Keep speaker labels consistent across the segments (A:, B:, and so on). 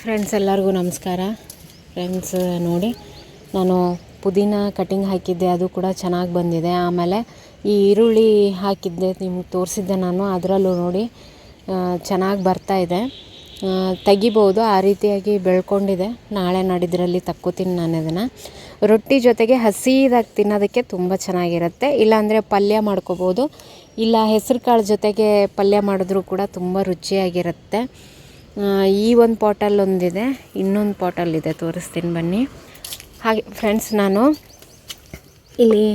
A: Friends ಎಲ್ಲರಿಗೂ ನಮಸ್ಕಾರ. Friends ನೋಡಿ, ನಾನು ಪುದೀನ ಕಟಿಂಗ್ ಹಾಕಿದ್ದೆ, ಅದು ಕೂಡ ಚೆನ್ನಾಗಿ ಬಂದಿದೆ. ಆಮೇಲೆ ಈ ಈರುಳ್ಳಿ ಹಾಕಿದ್ದೆ, ನಿಮ್ಗೆ ತೋರಿಸಿದ್ದೆ ನಾನು. ಅದರಲ್ಲೂ ನೋಡಿ ಚೆನ್ನಾಗಿ ಬರ್ತಾಯಿದೆ, ತೆಗಿಬೋದು. ಆ ರೀತಿಯಾಗಿ ಬೆಳ್ಕೊಂಡಿದೆ. ನಾಳೆ ನಾಡಿದ್ರಲ್ಲಿ ತಕ್ಕೋತೀನಿ ನಾನು ಇದನ್ನು. ರೊಟ್ಟಿ ಜೊತೆಗೆ ಹಸಿದಾಗಿ ತಿನ್ನೋದಕ್ಕೆ ತುಂಬ ಚೆನ್ನಾಗಿರುತ್ತೆ. ಇಲ್ಲಾಂದರೆ ಪಲ್ಯ ಮಾಡ್ಕೋಬೋದು, ಇಲ್ಲ ಹೆಸರು ಕಾಳು ಜೊತೆಗೆ ಪಲ್ಯ ಮಾಡಿದ್ರೂ ಕೂಡ ತುಂಬ ರುಚಿಯಾಗಿರುತ್ತೆ. ಈ ಒಂದು ಪಾಟಲ್ಲಿ ಒಂದಿದೆ, ಇನ್ನೊಂದು ಪಾಟಲ್ಲಿದೆ, ತೋರಿಸ್ತೀನಿ ಬನ್ನಿ. ಹಾಗೆ ಫ್ರೆಂಡ್ಸ್, ನಾನು ಇಲ್ಲಿ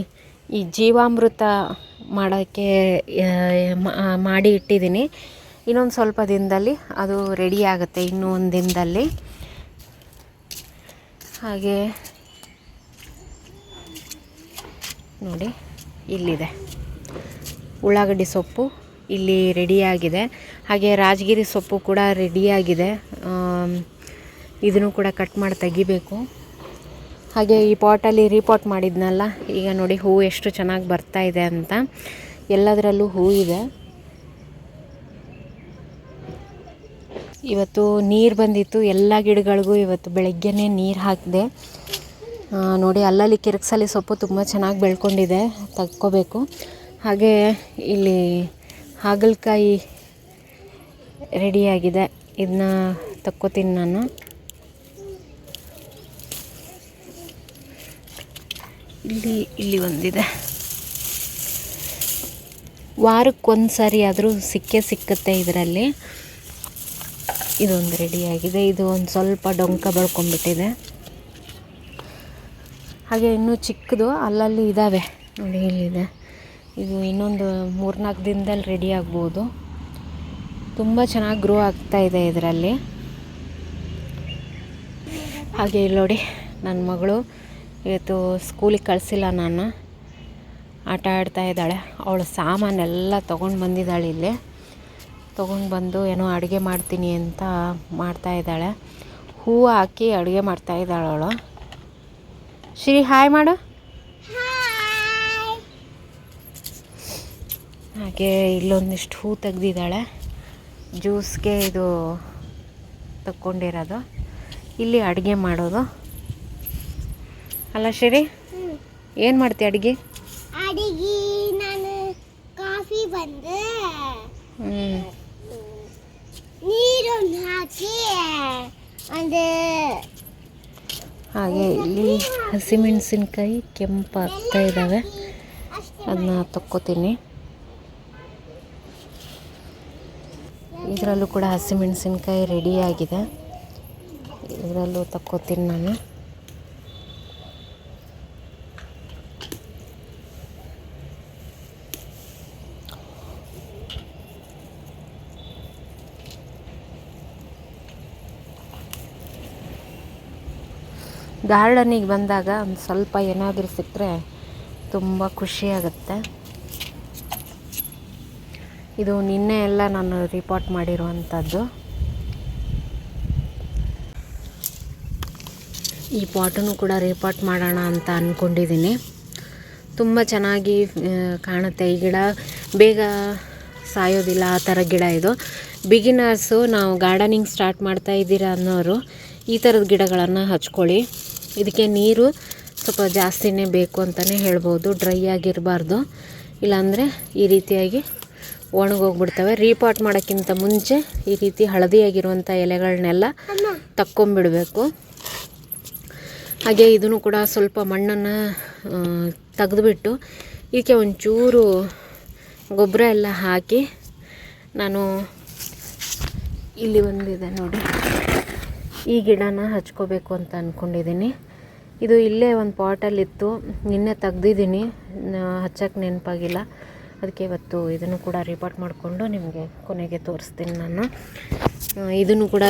A: ಈ ಜೀವಾಮೃತ ಮಾಡೋಕ್ಕೆ ಮಾಡಿ ಇಟ್ಟಿದ್ದೀನಿ. ಇನ್ನೊಂದು ಸ್ವಲ್ಪ ದಿನದಲ್ಲಿ ಅದು ರೆಡಿ ಆಗುತ್ತೆ, ಇನ್ನೂ ಒಂದು ದಿನದಲ್ಲಿ. ಹಾಗೆ ನೋಡಿ, ಇಲ್ಲಿದೆ ಉಳ್ಳಾಗಡ್ಡಿ ಸೊಪ್ಪು, ಇಲ್ಲಿ ರೆಡಿಯಾಗಿದೆ. ಹಾಗೆ ರಾಜಗಿರಿ ಸೊಪ್ಪು ಕೂಡ ರೆಡಿಯಾಗಿದೆ. ಇದನ್ನು ಕೂಡ ಕಟ್ ಮಾಡಿ ತೆಗಿಬೇಕು. ಹಾಗೆ ಈ ಪಾಟಲ್ಲಿ ರೀಪಾಟ್ ಮಾಡಿದ್ನಲ್ಲ, ಈಗ ನೋಡಿ ಹೂವು ಎಷ್ಟು ಚೆನ್ನಾಗಿ ಬರ್ತಾ ಇದೆ ಅಂತ. ಎಲ್ಲದರಲ್ಲೂ ಹೂವು ಇದೆ. ಇವತ್ತು ನೀರು ಬಂದಿತ್ತು ಎಲ್ಲ ಗಿಡಗಳಿಗೂ. ಇವತ್ತು ಬೆಳಗ್ಗೆನೇ ನೀರು ಹಾಕಿದೆ. ನೋಡಿ, ಅಲ್ಲಲ್ಲಿ ಕಿರಿಕ್ಸಲಿ ಸೊಪ್ಪು ತುಂಬ ಚೆನ್ನಾಗಿ ಬೆಳ್ಕೊಂಡಿದೆ, ತೆಗ್ಕೋಬೇಕು. ಹಾಗೆ ಇಲ್ಲಿ ಹಾಗಲಕಾಯಿ ರೆಡಿಯಾಗಿದೆ, ಇದನ್ನ ತಕ್ಕೋತೀನಿ ನಾನು. ಇಲ್ಲಿ ಒಂದಿದೆ. ವಾರಕ್ಕೊಂದು ಸಾರಿ ಆದರೂ ಸಿಕ್ಕುತ್ತೆ ಇದರಲ್ಲಿ. ಇದೊಂದು ರೆಡಿಯಾಗಿದೆ. ಇದು ಒಂದು ಸ್ವಲ್ಪ ಡೊಂಕ ಬೆಳ್ಕೊಂಡ್ಬಿಟ್ಟಿದೆ. ಹಾಗೆ ಇನ್ನೂ ಚಿಕ್ಕದು ಅಲ್ಲಲ್ಲಿ ಇದ್ದಾವೆ ನೋಡಿ, ಇಲ್ಲಿದೆ. ಇದು ಇನ್ನೊಂದು 3-4 ದಿನದಲ್ಲಿ ರೆಡಿ ಆಗ್ಬೋದು. ತುಂಬ ಚೆನ್ನಾಗಿ ಗ್ರೋ ಆಗ್ತಾಯಿದೆ ಇದರಲ್ಲಿ. ಹಾಗೆ ಇಲ್ಲಿ ನೋಡಿ, ನನ್ನ ಮಗಳು ಇವತ್ತು ಸ್ಕೂಲಿಗೆ ಕಳಿಸಿಲ್ಲ ನಾನು, ಆಟ ಆಡ್ತಾ ಇದ್ದಾಳೆ. ಅವಳು ಸಾಮಾನೆಲ್ಲ ತೊಗೊಂಡು ಬಂದಿದ್ದಾಳೆ. ಇಲ್ಲಿ ತೊಗೊಂಡು ಬಂದು ಏನೋ ಅಡುಗೆ ಮಾಡ್ತೀನಿ ಅಂತ ಮಾಡ್ತಾಯಿದ್ದಾಳೆ. ಹೂವು ಹಾಕಿ ಅಡುಗೆ ಮಾಡ್ತಾಯಿದ್ದಾಳೆ ಅವಳು. ಶ್ರೀ, ಹಾಯ್ ಮಾಡು. ಹಾಗೆ ಇಲ್ಲೊಂದಿಷ್ಟು ಹೂ ತೆಗ್ದಿದ್ದಾಳೆ, ಜ್ಯೂಸ್ಗೆ ಇದು ತಕ್ಕೊಂಡಿರೋದು. ಇಲ್ಲಿ ಅಡುಗೆ ಮಾಡೋದು ಅಲ್ಲ ಶ್ರೀ? ಏನು ಮಾಡ್ತೀಯ ಅಡುಗೆ?
B: ನಾನು ಕಾಫಿ ಬಂದು ನೀರನ್ನು ಹಾಕಿ
A: ಹಾಗೆ ಇಲ್ಲಿ ಹಸಿಮೆಣಸಿನ್ಕಾಯಿ ಕೆಂಪಾಗ್ತಾ ಇದ್ದಾವೆ, ಅದನ್ನ ತಕ್ಕೋತೀನಿ. ಇದರಲ್ಲೂ ಕೂಡ ಹಸಿಮೆಣಸಿನ್ಕಾಯಿ ರೆಡಿಯಾಗಿದೆ, ಇದರಲ್ಲೂ ತಕ್ಕೋತೀನಿ ನಾನು. ಗಾರ್ಡನಿಗೆ ಬಂದಾಗ ಒಂದು ಸ್ವಲ್ಪ ಏನಾದರೂ ಸಿಕ್ಕರೆ ತುಂಬ ಖುಷಿಯಾಗುತ್ತೆ. ಇದು ನಿನ್ನೆ ಎಲ್ಲ ನಾನು ರಿಪಾಟ್ ಮಾಡಿರುವಂಥದ್ದು. ಈ ಪಾಟನ್ನು ಕೂಡ ರಿಪಾಟ್ ಮಾಡೋಣ ಅಂತ ಅಂದ್ಕೊಂಡಿದ್ದೀನಿ. ತುಂಬ ಚೆನ್ನಾಗಿ ಕಾಣುತ್ತೆ ಈ ಗಿಡ, ಬೇಗ ಸಾಯೋದಿಲ್ಲ ಆ ಥರ ಗಿಡ ಇದು. ಬಿಗಿನರ್ಸು, ನಾವು ಗಾರ್ಡನಿಂಗ್ ಸ್ಟಾರ್ಟ್ ಮಾಡ್ತಾ ಇದ್ದೀರಾ ಅನ್ನೋರು ಈ ಥರದ ಗಿಡಗಳನ್ನು ಹಚ್ಕೊಳ್ಳಿ. ಇದಕ್ಕೆ ನೀರು ಸ್ವಲ್ಪ ಜಾಸ್ತಿನೇ ಬೇಕು ಅಂತಲೇ ಹೇಳ್ಬೋದು, ಡ್ರೈ ಆಗಿರಬಾರ್ದು, ಇಲ್ಲಾಂದರೆ ಈ ರೀತಿಯಾಗಿ ಒಣಗೋಗ್ಬಿಡ್ತವೆ. ರೀಪಾಟ್ ಮಾಡೋಕ್ಕಿಂತ ಮುಂಚೆ ಈ ರೀತಿ ಹಳದಿಯಾಗಿರುವಂಥ ಎಲೆಗಳನ್ನೆಲ್ಲ ತಕ್ಕೊಂಬಿಡಬೇಕು. ಹಾಗೆ ಇದನ್ನು ಕೂಡ ಸ್ವಲ್ಪ ಮಣ್ಣನ್ನು ತೆಗೆದುಬಿಟ್ಟು ಇದಕ್ಕೆ ಒಂಚೂರು ಗೊಬ್ಬರ ಎಲ್ಲ ಹಾಕಿ, ನಾನು ಇಲ್ಲಿ ಒಂದಿದೆ ನೋಡಿ, ಈ ಗಿಡನ ಹಚ್ಕೋಬೇಕು ಅಂತ ಅಂದ್ಕೊಂಡಿದ್ದೀನಿ. ಇದು ಇಲ್ಲೇ ಒಂದು ಪಾಟಲ್ಲಿತ್ತು, ನಿನ್ನೆ ತೆಗ್ದಿದ್ದೀನಿ, ಹಚ್ಚಕ್ಕೆ ನೆನಪಾಗಿಲ್ಲ. ಅದಕ್ಕೆ ಇವತ್ತು ಇದನ್ನು ಕೂಡ ರಿಪಾಟ್ ಮಾಡಿಕೊಂಡು ನಿಮಗೆ ಕೊನೆಗೆ ತೋರಿಸ್ತೀನಿ ನಾನು. ಇದನ್ನು ಕೂಡ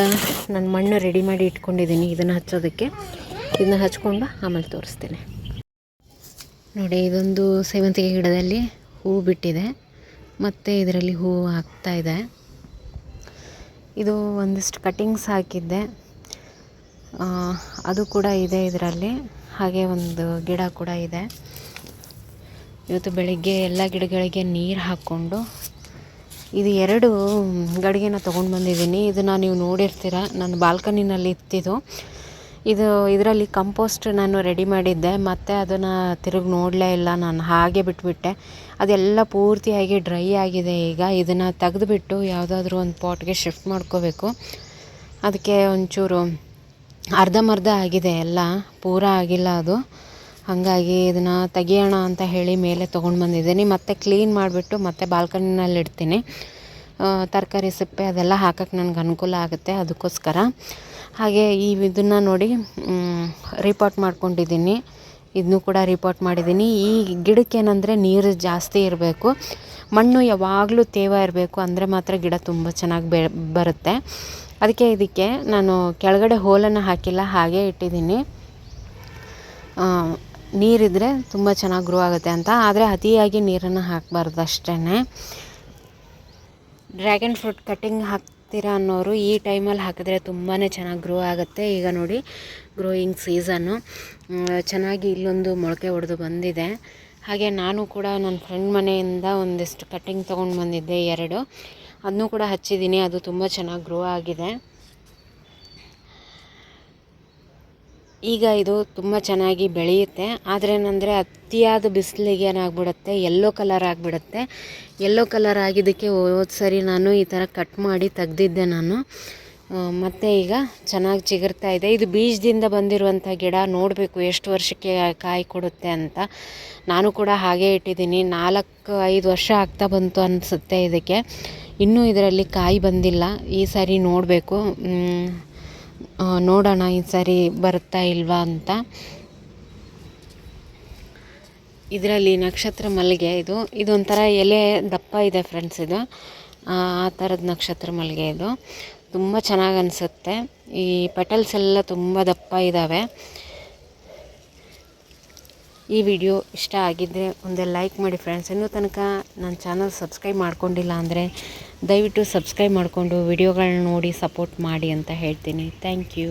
A: ನಾನು ಮಣ್ಣು ರೆಡಿ ಮಾಡಿ ಇಟ್ಕೊಂಡಿದ್ದೀನಿ ಇದನ್ನು ಹಚ್ಚೋದಕ್ಕೆ. ಇದನ್ನ ಹಚ್ಕೊಂಡು ಆಮೇಲೆ ತೋರಿಸ್ತೀನಿ. ನೋಡಿ, ಇದೊಂದು ಸೇವಂತಿಗೆ ಗಿಡದಲ್ಲಿ ಹೂವು ಬಿಟ್ಟಿದೆ, ಮತ್ತು ಇದರಲ್ಲಿ ಹೂವು ಆಗ್ತಾಯಿದೆ. ಇದು ಒಂದಿಷ್ಟು ಕಟಿಂಗ್ಸ್ ಹಾಕಿದ್ದೆ, ಅದು ಕೂಡ ಇದೆ ಇದರಲ್ಲಿ. ಹಾಗೆ ಒಂದು ಗಿಡ ಕೂಡ ಇದೆ. ಇವತ್ತು ಬೆಳಿಗ್ಗೆ ಎಲ್ಲ ಗಿಡಗಳಿಗೆ ನೀರು ಹಾಕ್ಕೊಂಡು ಇದು 2 ಗಡಿಗೆನ ತೊಗೊಂಡು ಬಂದಿದ್ದೀನಿ. ಇದನ್ನು ನೀವು ನೋಡಿರ್ತೀರ, ನನ್ನ ಬಾಲ್ಕನಿನಲ್ಲಿ ಇತ್ತಿದ್ದು. ಇದರಲ್ಲಿ ಕಂಪೋಸ್ಟ್ ನಾನು ರೆಡಿ ಮಾಡಿದ್ದೆ, ಮತ್ತು ಅದನ್ನು ತಿರುಗಿ ನೋಡಲೇ ಇಲ್ಲ, ನಾನು ಹಾಗೆ ಬಿಟ್ಬಿಟ್ಟೆ. ಅದೆಲ್ಲ ಪೂರ್ತಿಯಾಗಿ ಡ್ರೈ ಆಗಿದೆ. ಈಗ ಇದನ್ನು ತೆಗೆದುಬಿಟ್ಟು ಯಾವುದಾದ್ರೂ ಒಂದು ಪಾಟ್ಗೆ ಶಿಫ್ಟ್ ಮಾಡ್ಕೋಬೇಕು. ಅದಕ್ಕೆ ಒಂಚೂರು ಅರ್ಧಂಬರ್ಧ ಆಗಿದೆ, ಎಲ್ಲ ಪೂರ ಆಗಿಲ್ಲ ಅದು. ಹಾಗಾಗಿ ಇದನ್ನು ತೆಗಿಯೋಣ ಅಂತ ಹೇಳಿ ಮೇಲೆ ತೊಗೊಂಡು ಬಂದಿದ್ದೀನಿ. ಮತ್ತೆ ಕ್ಲೀನ್ ಮಾಡಿಬಿಟ್ಟು ಮತ್ತೆ ಬಾಲ್ಕನಿನಲ್ಲಿ ಇಡ್ತೀನಿ. ತರಕಾರಿ ಸಿಪ್ಪೆ ಅದೆಲ್ಲ ಹಾಕೋಕ್ಕೆ ನನಗೆ ಅನುಕೂಲ ಆಗುತ್ತೆ, ಅದಕ್ಕೋಸ್ಕರ. ಹಾಗೆ ಇದನ್ನು ನೋಡಿ ರೀಪಾಟ್ ಮಾಡ್ಕೊಂಡಿದ್ದೀನಿ. ಇದನ್ನು ಕೂಡ ರೀಪಾಟ್ ಮಾಡಿದ್ದೀನಿ. ಈ ಗಿಡಕ್ಕೆ ಏನಂದರೆ ನೀರು ಜಾಸ್ತಿ ಇರಬೇಕು, ಮಣ್ಣು ಯಾವಾಗಲೂ ತೇವ ಇರಬೇಕು, ಅಂದರೆ ಮಾತ್ರ ಗಿಡ ತುಂಬ ಚೆನ್ನಾಗಿ ಬರುತ್ತೆ. ಅದಕ್ಕೆ ಇದಕ್ಕೆ ನಾನು ಕೆಳಗಡೆ ಹೋಲನ್ನು ಹಾಕಿಲ್ಲ, ಹಾಗೇ ಇಟ್ಟಿದ್ದೀನಿ. ನೀರಿದ್ದರೆ ತುಂಬ ಚೆನ್ನಾಗಿ ಗ್ರೋ ಆಗುತ್ತೆ ಅಂತ. ಆದರೆ ಅತಿಯಾಗಿ ನೀರನ್ನು ಹಾಕಬಾರ್ದು ಅಷ್ಟೇ. ಡ್ರ್ಯಾಗನ್ ಫ್ರೂಟ್ ಕಟ್ಟಿಂಗ್ ಹಾಕ್ತೀರಾ ಅನ್ನೋರು ಈ ಟೈಮಲ್ಲಿ ಹಾಕಿದ್ರೆ ತುಂಬಾ ಚೆನ್ನಾಗಿ ಗ್ರೋ ಆಗುತ್ತೆ. ಈಗ ನೋಡಿ ಗ್ರೋಯಿಂಗ್ ಸೀಸನ್ನು ಚೆನ್ನಾಗಿ ಇಲ್ಲೊಂದು ಮೊಳಕೆ ಹೊಡೆದು ಬಂದಿದೆ. ಹಾಗೆ ನಾನು ಕೂಡ ನನ್ನ ಫ್ರೆಂಡ್ ಮನೆಯಿಂದ ಒಂದಿಷ್ಟು ಕಟ್ಟಿಂಗ್ ತೊಗೊಂಡು ಬಂದಿದ್ದೆ 2, ಅದನ್ನೂ ಕೂಡ ಹಚ್ಚಿದ್ದೀನಿ. ಅದು ತುಂಬ ಚೆನ್ನಾಗಿ ಗ್ರೋ ಆಗಿದೆ. ಈಗ ಇದು ತುಂಬ ಚೆನ್ನಾಗಿ ಬೆಳೆಯುತ್ತೆ. ಆದರೆ ಏನಂದರೆ ಅತಿಯಾದ ಬಿಸಿಲಿಗೆ ಏನಾಗ್ಬಿಡುತ್ತೆ, ಯೆಲ್ಲೋ ಕಲರ್ ಆಗಿಬಿಡುತ್ತೆ. ಯೆಲ್ಲೋ ಕಲರ್ ಆಗಿದ್ದಕ್ಕೆ ಹೋದ ಸರಿ ನಾನು ಈ ಥರ ಕಟ್ ಮಾಡಿ ತೆಗ್ದಿದ್ದೆ ನಾನು. ಮತ್ತು ಈಗ ಚೆನ್ನಾಗಿ ಚಿಗುರ್ತಾ ಇದೆ. ಇದು ಬೀಜದಿಂದ ಬಂದಿರುವಂಥ ಗಿಡ, ನೋಡಬೇಕು ಎಷ್ಟು ವರ್ಷಕ್ಕೆ ಕಾಯಿ ಕೊಡುತ್ತೆ ಅಂತ. ನಾನು ಕೂಡ ಹಾಗೆ ಇಟ್ಟಿದ್ದೀನಿ. 4-5 ವರ್ಷ ಆಗ್ತಾ ಬಂತು ಅನಿಸುತ್ತೆ ಇದಕ್ಕೆ. ಇನ್ನೂ ಇದರಲ್ಲಿ ಕಾಯಿ ಬಂದಿಲ್ಲ. ಈ ಸಾರಿ ನೋಡಬೇಕು, ನೋಡೋಣ ಈ ಸಾರಿ ಬರುತ್ತಾ ಇಲ್ವಾ ಅಂತ. ಇದರಲ್ಲಿ ನಕ್ಷತ್ರ ಮಲ್ಲಿಗೆ, ಇದೊಂಥರ ಎಲೆ ದಪ್ಪ ಇದೆ ಫ್ರೆಂಡ್ಸ್. ಇದು ಆ ಥರದ ನಕ್ಷತ್ರ ಮಲ್ಲಿಗೆ. ಇದು ತುಂಬ ಚೆನ್ನಾಗಿ ಅನಿಸುತ್ತೆ. ಈ ಪೆಟಲ್ಸ್ ಎಲ್ಲ ತುಂಬ ದಪ್ಪ ಇದ್ದಾವೆ. ಈ ವಿಡಿಯೋ ಇಷ್ಟ ಆಗಿದ್ದರೆ ಒಂದು ಲೈಕ್ ಮಾಡಿ ಫ್ರೆಂಡ್ಸ್. ಇನ್ನೂ ತನಕ ನನ್ನ ಚಾನಲ್ ಸಬ್ಸ್ಕ್ರೈಬ್ ಮಾಡ್ಕೊಂಡಿಲ್ಲ ಅಂದರೆ ದಯವಿಟ್ಟು ಸಬ್ಸ್ಕ್ರೈಬ್ ಮಾಡಿಕೊಂಡು ವಿಡಿಯೋಗಳನ್ನ ನೋಡಿ ಸಪೋರ್ಟ್ ಮಾಡಿ ಅಂತ ಹೇಳ್ತೀನಿ. Thank you.